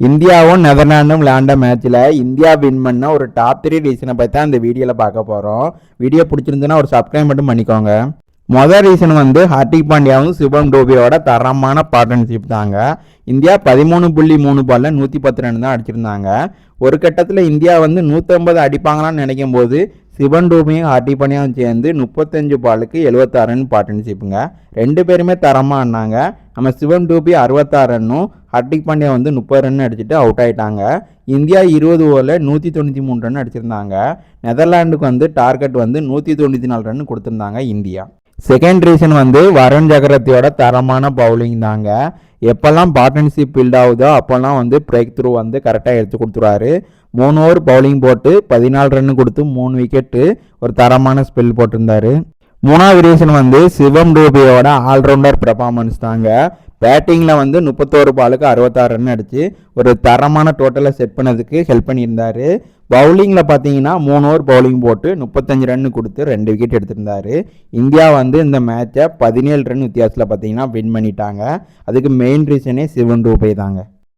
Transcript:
இந்தியாவும் நெதர்லாண்டும் விளையாண்ட மேட்ச்சில் இந்தியா வின் பண்ண ஒரு டாப் 3 ரீசனை பற்றி தான் இந்த வீடியோவில் பார்க்க போகிறோம். வீடியோ பிடிச்சிருந்துன்னா ஒரு சப்ஸ்கிரைப் மட்டும் பண்ணிக்கோங்க. மொதல் ரீசன் ஹார்திக் பாண்டியாவும் சிவம் டூபேயோட தரமான பார்ட்னர்ஷிப் தாங்க. இந்தியா 13.3 பாலில் 110 ரன் தான் அடிச்சிருந்தாங்க. ஒரு கட்டத்தில் இந்தியா 150 அடிப்பாங்களான்னு நினைக்கும் போது சிவன் டூபேயும் ஹார்திக் பாண்டியாவும் சேர்ந்து 35 பாலுக்கு 76 ரன் பார்ட்னர்ஷிப்புங்க. ரெண்டு பேருமே தரமாக ஆடினாங்க. நம்ம சிவன் டூபே 66 ரன்னும் ஹார்திக் பாண்டியா 30 ரன் அடிச்சுட்டு அவுட் ஆகிட்டாங்க. இந்தியா 20 ஓவரில் 193 ரன் அடிச்சிருந்தாங்க. நெதர்லாண்டுக்கு டார்கெட் 194 ரன் கொடுத்துருந்தாங்க இந்தியா. செகண்ட் ரீசன் வருண் சக்கரவர்த்தியோட தரமான பவுலிங் தாங்க. எப்போல்லாம் பார்ட்னர்ஷிப் பில்ட் ஆகுதோ அப்போல்லாம் பிரேக் த்ரூ கரெக்டாக எடுத்து கொடுத்துருவாரு. 3 ஓவர் பவுலிங் போட்டு 14 ரன் கொடுத்து 3 விக்கெட்டு ஒரு தரமான ஸ்பெல் போட்டிருந்தாரு. மூணாவது ரீசன் சிவம் டூபேயோட ஆல்ரவுண்டர் பெர்ஃபார்மன்ஸ் தாங்க. பேட்டிங்கில் 31 பாலுக்கு 66 ரன் அடித்து ஒரு தரமான டோட்டலை செட் பண்ணதுக்கு ஹெல்ப் பண்ணியிருந்தார். பவுலிங்கில் பார்த்தீங்கன்னா 3 ஓவர் பவுலிங் போட்டு 35 ரன் கொடுத்து 2 விக்கெட் எடுத்திருந்தார். இந்தியா இந்த மேட்சை 17 ரன் வித்தியாசத்தில் பார்த்தீங்கன்னா வின் பண்ணிட்டாங்க. அதுக்கு மெயின் ரீசனே சிவன் டூபே தாங்க.